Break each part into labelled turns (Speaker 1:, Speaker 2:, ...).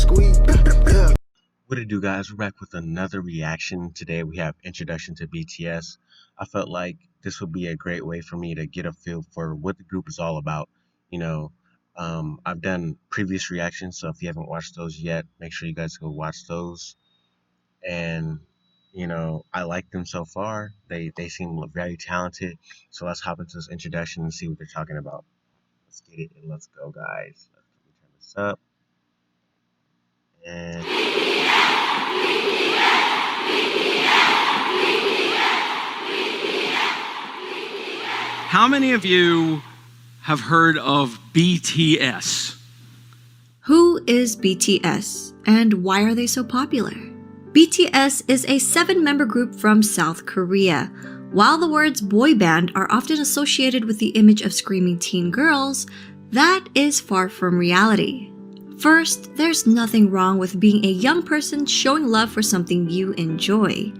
Speaker 1: squeeze. Yeah.
Speaker 2: What it do, guys? We're back with another reaction. Today we have Introduction to BTS. I felt like this would be a great way for me to get a feel for what the group is all about. You know, I've done previous reactions, so if you haven't watched those yet, make sure you guys go watch those. And I like them so far. They seem very talented. So let's hop into this introduction and see what they're talking about. Let's get it and let's go, guys. Let me turn this up. And
Speaker 3: how many of you have heard of BTS?
Speaker 4: Who is BTS and why are they so popular? BTS is a 7-member group from South Korea. While the words boy band are often associated with the image of screaming teen girls, that is far from reality. First, there's nothing wrong with being a young person showing love for something you enjoy.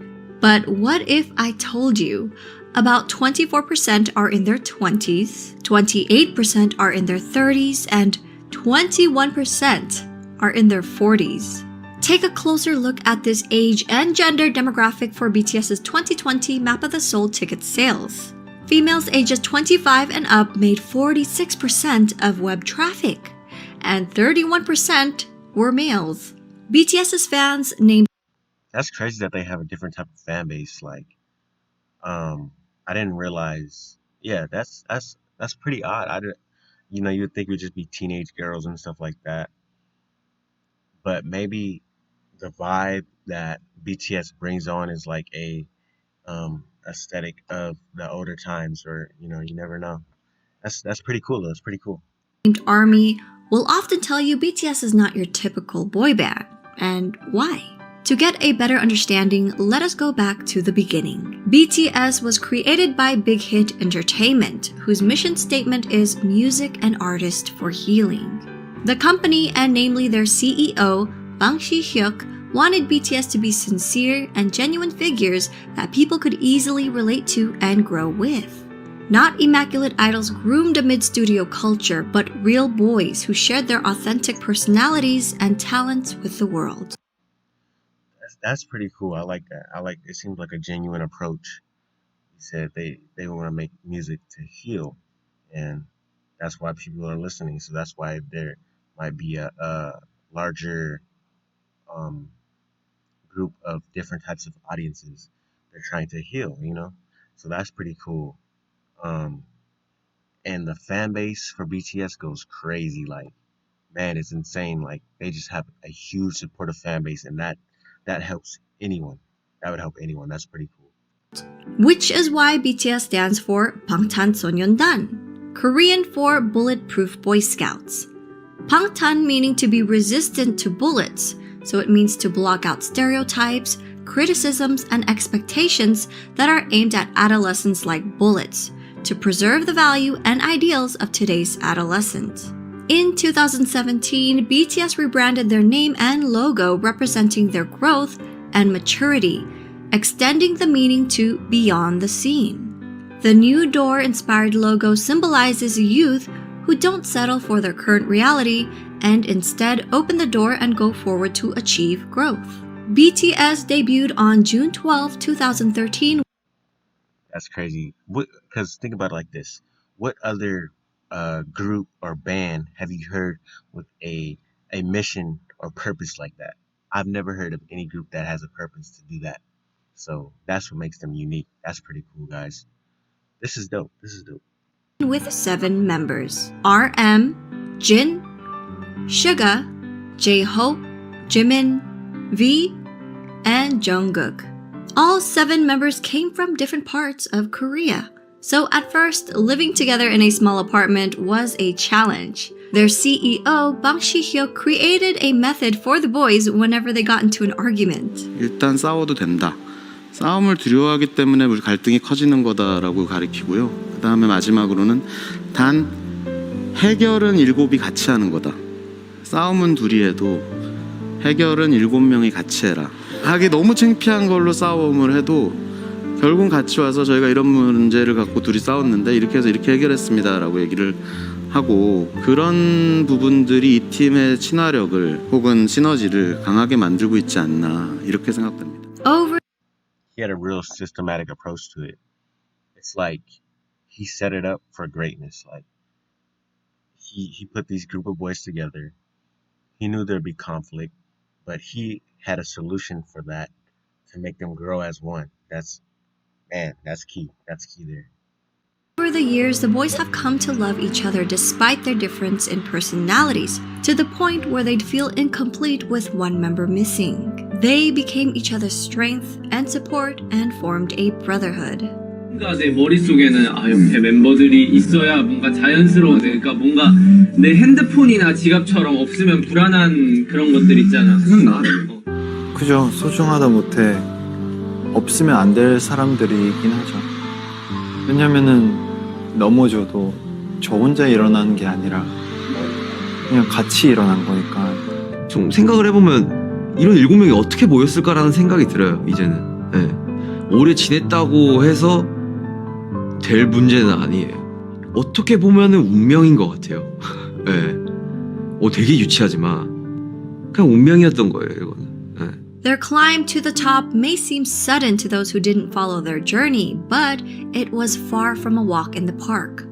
Speaker 4: But what if I told you about 24% are in their 20s, 28% are in their 30s, and 21% are in their 40s? Take a closer look at this age and gender demographic for BTS's 2020 Map of the Soul ticket sales. Females ages 25 and up made 46% of web traffic, and 31% were males. BTS's fans named...
Speaker 2: that's crazy that they have a different type of fan base. Like, I didn't realize. Yeah, that's pretty odd. You would think it would just be teenage girls and stuff like that. But maybe the vibe that BTS brings on is like a aesthetic of the older times, or you never know. That's pretty cool though. It's pretty cool.
Speaker 4: Army will often tell you BTS is not your typical boy band. And why? To get a better understanding, let us go back to the beginning. BTS was created by Big Hit Entertainment, whose mission statement is music and artist for healing. The company, and namely their CEO, Bang Si-hyuk, wanted BTS to be sincere and genuine figures that people could easily relate to and grow with. Not immaculate idols groomed amid studio culture, but real boys who shared their authentic personalities and talents with the world.
Speaker 2: That's pretty cool. I like that. It seems like a genuine approach. He said they want to make music to heal, and that's why people are listening. So that's why there might be a larger group of different types of audiences they're trying to heal. So that's pretty cool. And the fan base for BTS goes crazy. Like, man, it's insane. Like, they just have a huge supportive fan base, and that helps anyone. That would help anyone. That's pretty cool.
Speaker 4: Which is why BTS stands for 방탄소년단, Korean for Bulletproof Boy Scouts. Bangtan meaning to be resistant to bullets, so it means to block out stereotypes, criticisms, and expectations that are aimed at adolescents like bullets, to preserve the value and ideals of today's adolescent. In 2017, BTS rebranded their name and logo representing their growth and maturity, extending the meaning to beyond the scene. The new door-inspired logo symbolizes youth who don't settle for their current reality and instead open the door and go forward to achieve growth. BTS debuted on June 12, 2013.
Speaker 2: That's crazy. Because think about it like this. What other group or band have you heard with a mission or purpose like that? I've never heard of any group that has a purpose to do that. So that's what makes them unique. That's pretty cool, guys. This is dope.
Speaker 4: With 7 members: RM, Jin, Suga, J-Hope, Jimin, V, and Jungkook. All 7 members came from different parts of Korea. So at first, living together in a small apartment was a challenge. Their CEO, Bang Si-hyuk, created a method for the boys whenever they got into an argument.
Speaker 5: 일단 싸워도 된다. 싸움을 두려워하기 때문에 우리 갈등이 커지는 거다라고 가리키고요. 그 다음에 마지막으로는 단 해결은 7이 같이 하는 거다. 싸움은 둘이 해도 해결은 7명이 같이 해라. 하기 너무 창피한 걸로 싸움을 해도 결국 같이 와서 저희가 이런 문제를 갖고 둘이 싸웠는데 이렇게 해서 이렇게 해결했습니다라고 얘기를 하고 그런 부분들이 이 팀의 친화력을 혹은 시너지를 강하게 만들고 있지 않나 이렇게 생각됩니다.
Speaker 4: Over
Speaker 2: He had a real systematic approach to it. It's like he set it up for greatness. Like he put these group of boys together. He knew there'd be conflict, but he had a solution for that to make them grow as one. That's key. That's key there.
Speaker 4: the years, the boys have come to love each other despite their difference in personalities, to the point where they'd feel incomplete with one member missing. They became each other's strength and support and formed a brotherhood.
Speaker 1: 뭔가 내 머릿속에는 옆에 멤버들이 있어야 뭔가 자연스러워. 그러니까 뭔가 내 핸드폰이나 지갑처럼 없으면 불안한 그런 것들 있잖아. 생각나.
Speaker 6: 그죠. 소중하다 못해 없으면 안 될 사람들이긴 하죠. 왜냐면은 넘어져도 저 혼자 일어나는 게 아니라 그냥 같이 일어난 거니까.
Speaker 7: 좀 생각을 해보면 이런 7명이 어떻게 모였을까라는 생각이 들어요. 이제는. 네. 오래 지냈다고 해서 될 문제는 아니에요. 어떻게 보면은 운명인 것 같아요. 네. 되게 유치하지만 그냥 운명이었던 거예요. 이거는. 네.
Speaker 4: Their climb to the top may seem sudden to those who didn't follow their journey, but it was far from a walk in the park.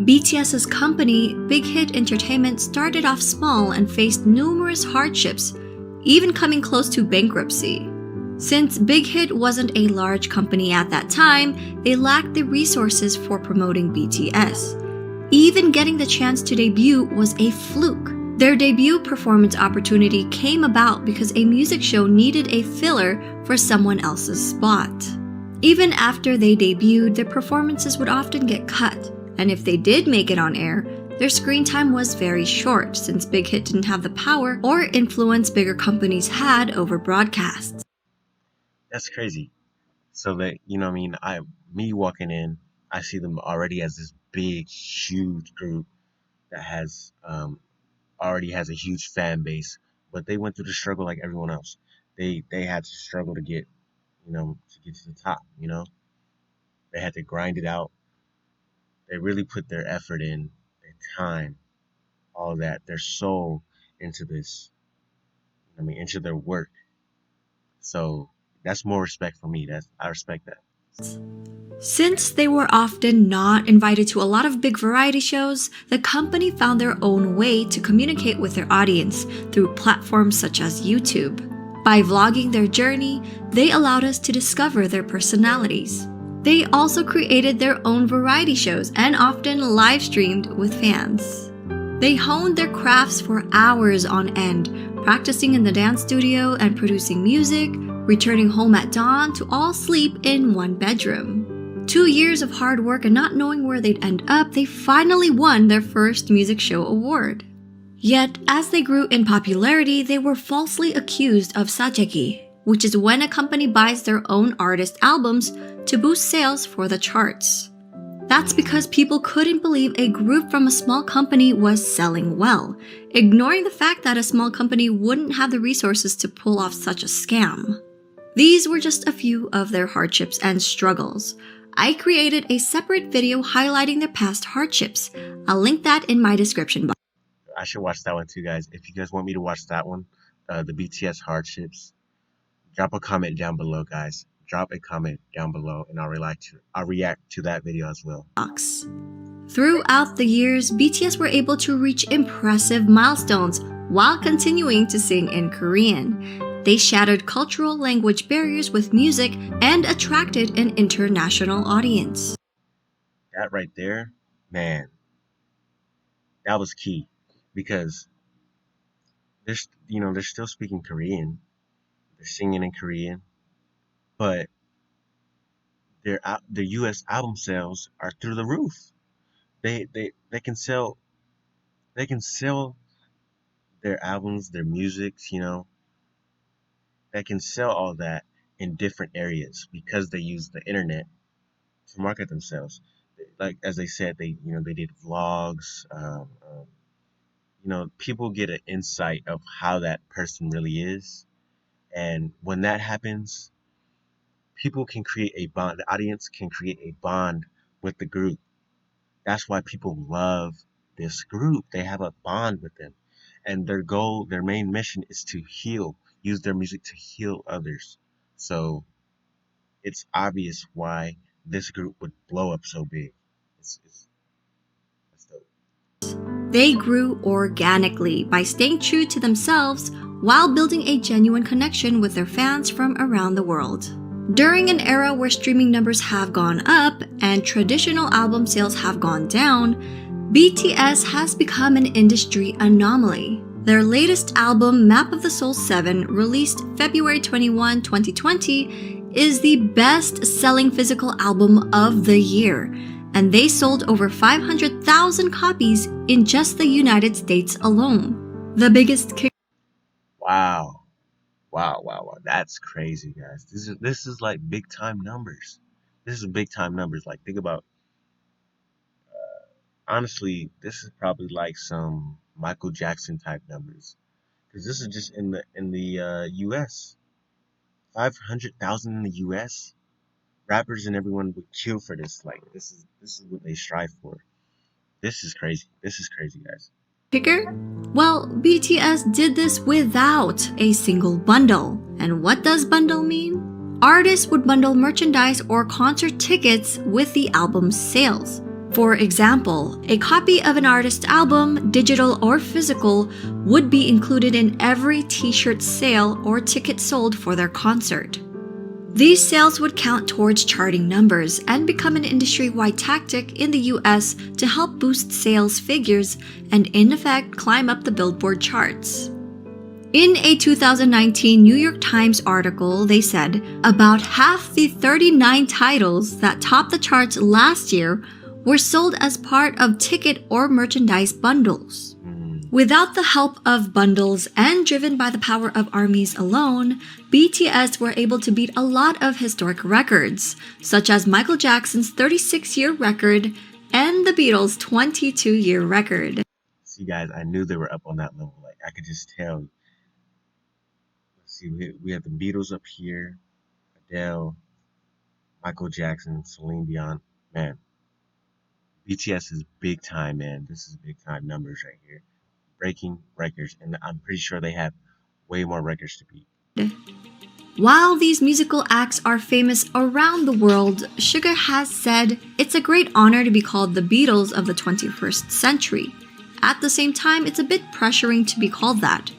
Speaker 4: BTS's company, Big Hit Entertainment, started off small and faced numerous hardships, even coming close to bankruptcy. Since Big Hit wasn't a large company at that time, they lacked the resources for promoting BTS. Even getting the chance to debut was a fluke. Their debut performance opportunity came about because a music show needed a filler for someone else's spot. Even after they debuted, their performances would often get cut, and if they did make it on air, their screen time was very short since Big Hit didn't have the power or influence bigger companies had over broadcasts.
Speaker 2: That's crazy. So that what I mean, me walking in, I see them already as this big, huge group that has already has a huge fan base, but they went through the struggle like everyone else. They had to struggle to get to the top. They had to grind it out. They really put their effort in, their time, all that, their soul into this. Into their work. So that's more respect for me. I respect that.
Speaker 4: Since they were often not invited to a lot of big variety shows, the company found their own way to communicate with their audience through platforms such as YouTube. By vlogging their journey, they allowed us to discover their personalities. They also created their own variety shows and often live streamed with fans. They honed their crafts for hours on end, practicing in the dance studio and producing music, returning home at dawn to all sleep in one bedroom. 2 years of hard work and not knowing where they'd end up, they finally won their first music show award. Yet, as they grew in popularity, they were falsely accused of Sajeki, which is when a company buys their own artist albums to boost sales for the charts. That's because people couldn't believe a group from a small company was selling well, ignoring the fact that a small company wouldn't have the resources to pull off such a scam. These were just a few of their hardships and struggles. I created a separate video highlighting their past hardships. I'll link that in my description box.
Speaker 2: I should watch that one too, guys. If you guys want me to watch that one, the BTS hardships, drop a comment down below, guys. Drop a comment down below, and I'll react to that video as well.
Speaker 4: Throughout the years, BTS were able to reach impressive milestones while continuing to sing in Korean. They shattered cultural language barriers with music and attracted an international audience.
Speaker 2: That right there, man, that was key because they're still speaking Korean, they're singing in Korean, but their U.S. album sales are through the roof. They can sell their albums, their music, they can sell all that in different areas because they use the internet to market themselves. Like as they said, they did vlogs. People get an insight of how that person really is, and when that happens, people can create a bond. The audience can create a bond with the group. That's why people love this group. They have a bond with them. And their goal, their main mission is to heal, use their music to heal others. So it's obvious why this group would blow up so big. That's dope.
Speaker 4: They grew organically by staying true to themselves while building a genuine connection with their fans from around the world. During an era where streaming numbers have gone up and traditional album sales have gone down, BTS has become an industry anomaly. Their latest album, Map of the Soul 7, released February 21, 2020, is the best-selling physical album of the year, and they sold over 500,000 copies in just the United States alone. The biggest kick.
Speaker 2: Wow. That's crazy, guys. This is like big time numbers. This is big time numbers. Like, think about, honestly, this is probably like some Michael Jackson type numbers. Because this is just in the US. 500,000 in the US. Rappers and everyone would kill for this. Like, this is what they strive for. This is crazy. This is crazy, guys.
Speaker 4: Kicker? Well, BTS did this without a single bundle. And what does bundle mean? Artists would bundle merchandise or concert tickets with the album's sales. For example, a copy of an artist's album, digital or physical, would be included in every t-shirt sale or ticket sold for their concert. These sales would count towards charting numbers and become an industry-wide tactic in the US to help boost sales figures and in effect climb up the Billboard charts. In a 2019 New York Times article, they said about half the 39 titles that topped the charts last year were sold as part of ticket or merchandise bundles. Without the help of bundles and driven by the power of ARMYs alone, BTS were able to beat a lot of historic records, such as Michael Jackson's 36-year record and the Beatles' 22-year record.
Speaker 2: See, guys, I knew they were up on that level. Like, I could just tell. Let's see, we have the Beatles up here, Adele, Michael Jackson, Celine Dion. Man, BTS is big time, man. This is big time numbers right here. Breaking records, and I'm pretty sure they have way more records to beat.
Speaker 4: While these musical acts are famous around the world, Suga has said it's a great honor to be called the Beatles of the 21st century. At the same time, it's a bit pressuring to be called that.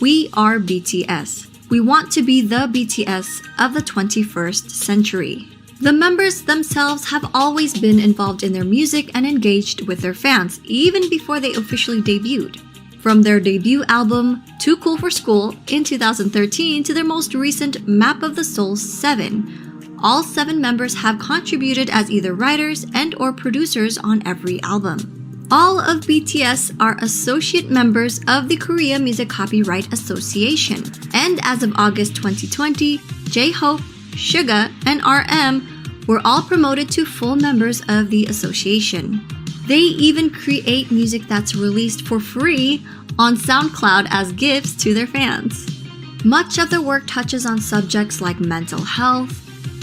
Speaker 4: We are BTS. We want to be the BTS of the 21st century. The members themselves have always been involved in their music and engaged with their fans, even before they officially debuted. From their debut album, Too Cool for School, in 2013 to their most recent Map of the Soul 7, all 7 members have contributed as either writers and or producers on every album. All of BTS are associate members of the Korea Music Copyright Association, and as of August 2020, J-Hope, Suga, and RM were all promoted to full members of the association. They even create music that's released for free on SoundCloud as gifts to their fans. Much of their work touches on subjects like mental health,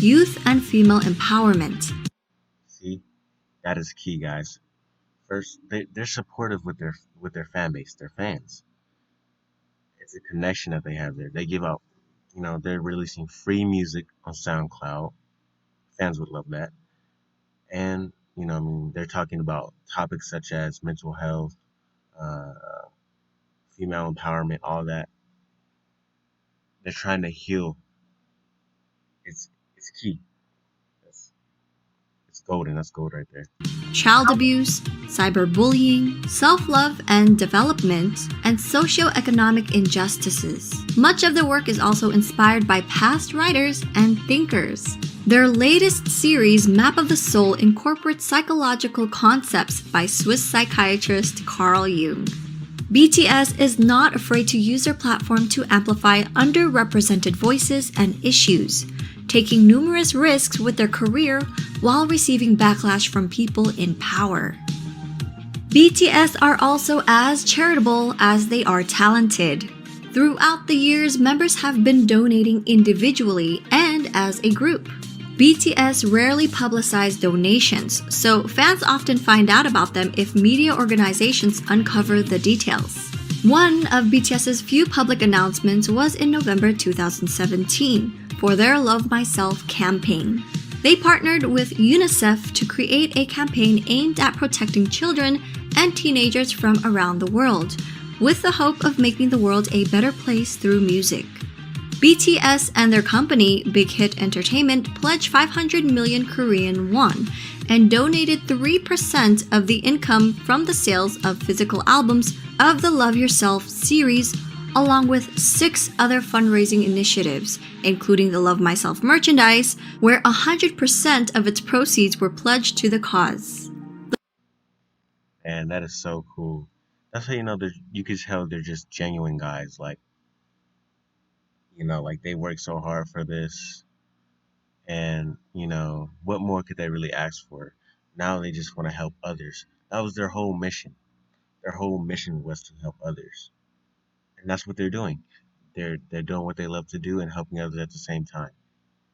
Speaker 4: youth, and female empowerment.
Speaker 2: See, that is key, guys. First, they're supportive with their fan base, their fans. It's a connection that they have there. They give out, they're releasing free music on SoundCloud. Fans would love that. And they're talking about topics such as mental health, female empowerment, all that. They're trying to heal. It's key. It's golden. That's gold right there.
Speaker 4: Child abuse, cyberbullying, self-love and development, and socio-economic injustices. Much of their work is also inspired by past writers and thinkers. Their latest series, Map of the Soul, incorporates psychological concepts by Swiss psychiatrist Carl Jung. BTS is not afraid to use their platform to amplify underrepresented voices and issues, taking numerous risks with their career while receiving backlash from people in power. BTS are also as charitable as they are talented. Throughout the years, members have been donating individually and as a group. BTS rarely publicize donations, so fans often find out about them if media organizations uncover the details. One of BTS's few public announcements was in November 2017 for their Love Myself campaign. They partnered with UNICEF to create a campaign aimed at protecting children and teenagers from around the world, with the hope of making the world a better place through music. BTS and their company, Big Hit Entertainment, pledged 500 million Korean won and donated 3% of the income from the sales of physical albums of the Love Yourself series, along with 6 other fundraising initiatives, including the Love Myself merchandise, where 100% of its proceeds were pledged to the cause.
Speaker 2: And that is so cool. That's how you can tell they're just genuine guys. Like they work so hard for this, and what more could they really ask for? Now they just want to help others. That was their whole mission. Their whole mission was to help others, and that's what they're doing. They're doing what they love to do and helping others at the same time.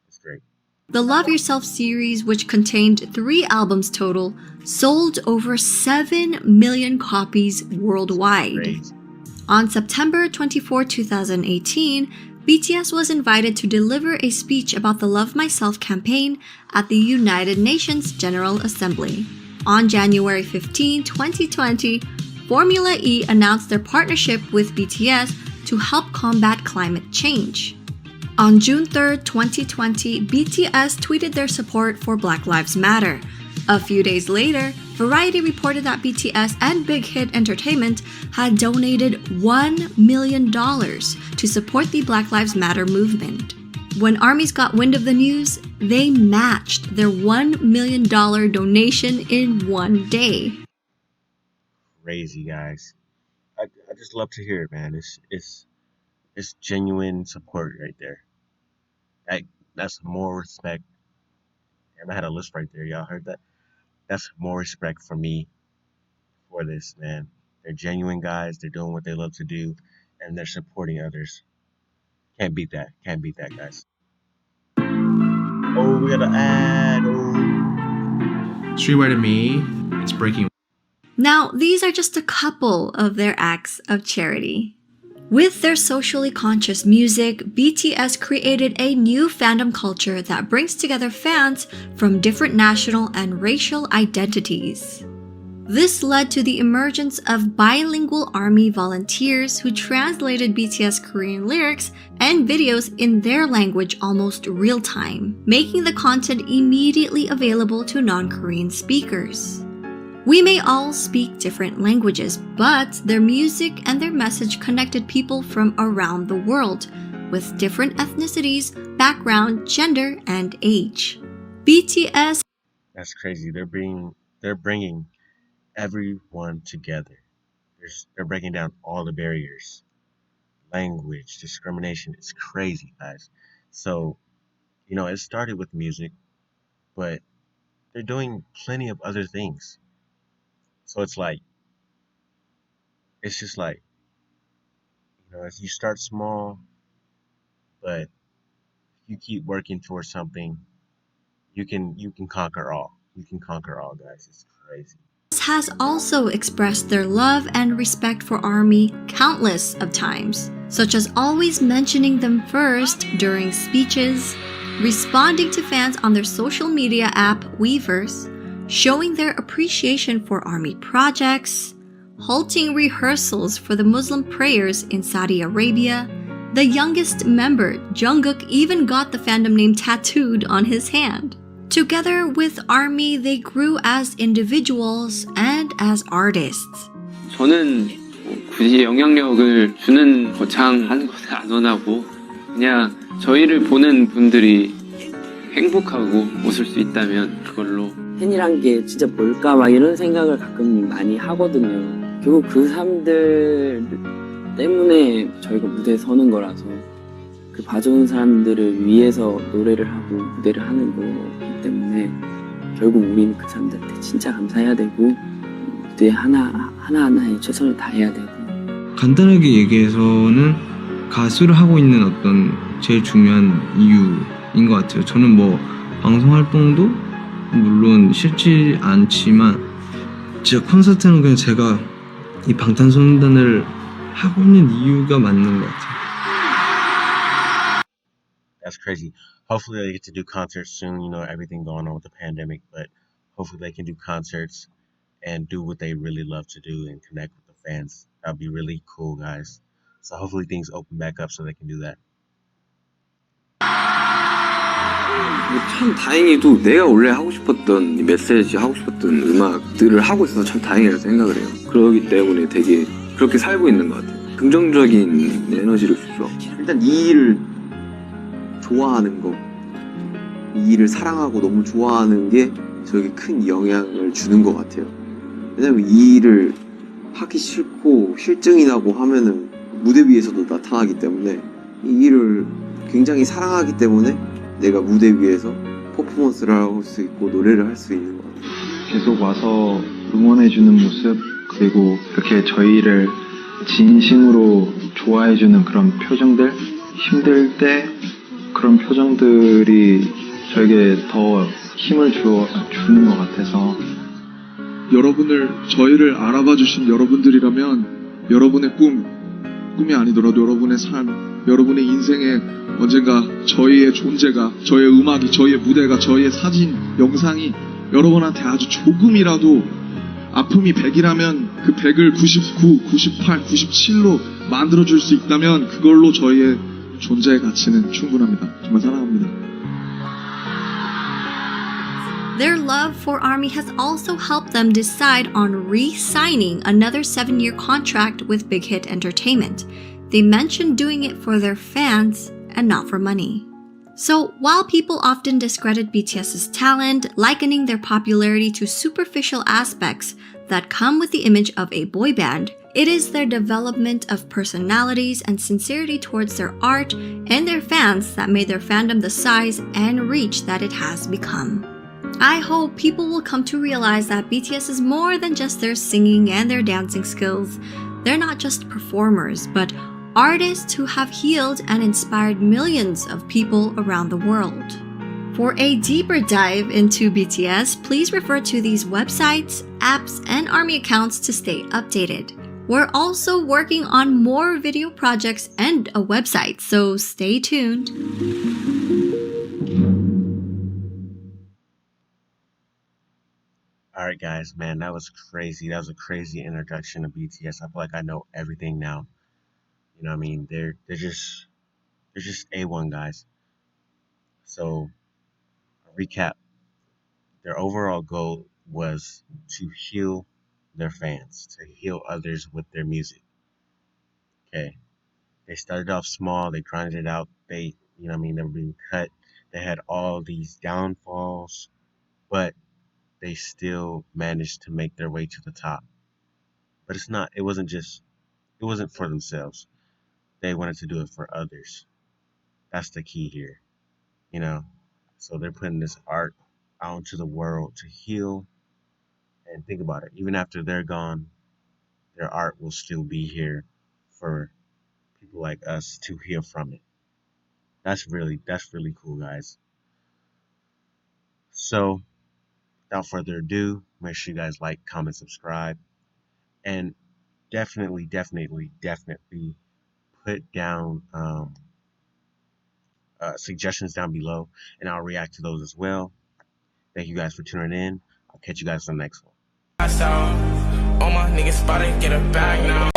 Speaker 2: It's great.
Speaker 4: The Love Yourself series, which contained 3 albums total, sold over 7 million copies worldwide.
Speaker 2: Crazy.
Speaker 4: On September 24, 2018, BTS was invited to deliver a speech about the Love Myself campaign at the United Nations General Assembly. On January 15, 2020, Formula E announced their partnership with BTS to help combat climate change. On June 3, 2020, BTS tweeted their support for Black Lives Matter. A few days later, Variety reported that BTS and Big Hit Entertainment had donated $1 million to support the Black Lives Matter movement. When ARMYs got wind of the news, they matched their $1 million donation in one day.
Speaker 2: Crazy, guys. I just love to hear it, man. It's genuine support right there. That's more respect. And I had a list right there. Y'all heard that? That's more respect for me for this, man. They're genuine guys. They're doing what they love to do, and they're supporting others. Can't beat that. Can't beat that, guys. Oh, we got to add. Oh.
Speaker 8: Streetwear to me, it's breaking.
Speaker 4: Now, these are just a couple of their acts of charity. With their socially conscious music, BTS created a new fandom culture that brings together fans from different national and racial identities. This led to the emergence of Bilingual Army volunteers who translated BTS Korean lyrics and videos in their language almost real time, making the content immediately available to non-Korean speakers. We may all speak different languages, but their music and their message connected people from around the world, with different ethnicities, background, gender, and age. BTS.
Speaker 2: That's crazy. They're bringing everyone together. They're breaking down all the barriers. Language, discrimination. It's crazy, guys. So, it started with music, but they're doing plenty of other things. So it's just like, if you start small, but if you keep working towards something, you can conquer all. You can conquer all, guys. It's crazy.
Speaker 4: Has also expressed their love and respect for ARMY countless of times, such as always mentioning them first during speeches, responding to fans on their social media app Weverse, showing their appreciation for ARMY projects, halting rehearsals for the Muslim prayers in Saudi Arabia. The youngest member, Jungkook, even got the fandom name tattooed on his hand. Together with ARMY, they grew as individuals and as artists.
Speaker 1: 저는 굳이 영향력을 주는 거창한 것을 안 원하고 그냥 저희를 보는 분들이 행복하고 웃을 수 있다면 그걸로.
Speaker 9: 팬이란 게 진짜 뭘까 막 이런 생각을 가끔 많이 하거든요. 결국 그 사람들 때문에 저희가 무대에 서는 거라서 그 봐주는 사람들을 위해서 노래를 하고 무대를 하는 거기 때문에 결국 우리는 그 사람들한테 진짜 감사해야 되고 무대 하나하나에 최선을 다해야 되고.
Speaker 10: 간단하게 얘기해서는 가수를 하고 있는 어떤 제일 중요한 이유인 것 같아요. 저는 방송 활동도 물론 싫지 않지만 진짜 콘서트는 그냥 제가 이 방탄소년단을 하고 있는 이유가 맞는 것 같아요.
Speaker 2: That's crazy. Hopefully they get to do concerts soon. You know, everything going on with the pandemic, but hopefully they can do concerts and do what they really love to do and connect with the fans. That'd be really cool, guys. So hopefully things open back up so they can do that.
Speaker 11: 참 다행히도 내가 원래 하고 싶었던 이 메시지 하고 싶었던 음악들을 하고 있어서 참 다행이라고 생각을 해요. 그러기 때문에 되게 그렇게 살고 있는 것 같아요. 긍정적인 에너지를 주죠.
Speaker 12: 일단 이 일을 좋아하는 거, 이 일을 사랑하고 너무 좋아하는 게 저에게 큰 영향을 주는 것 같아요. 왜냐면 이 일을 하기 싫고 실증이 나고 하면은 무대 위에서도 나타나기 때문에 이 일을 굉장히 사랑하기 때문에 내가 무대 위에서 퍼포먼스를 할 수 있고 노래를 할 수 있는 것 같아요.
Speaker 6: 계속 와서 응원해주는 모습, 그리고 이렇게 저희를 진심으로 좋아해주는 그런 표정들, 힘들 때 그런 표정들이 저에게 더 힘을 주는 것 같아서
Speaker 13: 저희를 알아봐 주신 여러분들이라면 여러분의 꿈이 아니더라도 여러분의 삶, 여러분의 인생에 언젠가 저희의 존재가, 저희의 음악이, 저희의 무대가, 저희의 사진, 영상이 여러분한테 아주 조금이라도 아픔이 100이라면 그 100을 99, 98, 97로 만들어줄 수 있다면 그걸로 저희의 존재의 가치는 충분합니다. 정말 사랑합니다.
Speaker 4: Their love for ARMY has also helped them decide on re-signing another 7-year contract with Big Hit Entertainment. They mentioned doing it for their fans and not for money. So, while people often discredit BTS's talent, likening their popularity to superficial aspects that come with the image of a boy band, it is their development of personalities and sincerity towards their art and their fans that made their fandom the size and reach that it has become. I hope people will come to realize that BTS is more than just their singing and their dancing skills. They're not just performers, but artists who have healed and inspired millions of people around the world. For a deeper dive into BTS, please refer to these websites, apps, and ARMY accounts to stay updated. We're also working on more video projects and a website, so stay tuned.
Speaker 2: All right, guys, man, that was crazy. That was a crazy introduction to BTS. I feel like I know everything now. You know what I mean? They're just A1 guys. So, recap. Their overall goal was to heal their fans, to heal others with their music. Okay. They started off small, they grinded it out, they were being cut. They had all these downfalls, but they still managed to make their way to the top. But it wasn't for themselves. They wanted to do it for others. That's the key here, you know. So they're putting this art out into the world to heal. And think about it, even after they're gone, their art will still be here for people like us to heal from it. That's really cool, guys. So without further ado, make sure you guys like, comment, subscribe, and definitely put down suggestions down below, and I'll react to those as well. Thank you guys for tuning in. I'll catch you guys on the next one.
Speaker 14: All my niggas spotted, get a bag now.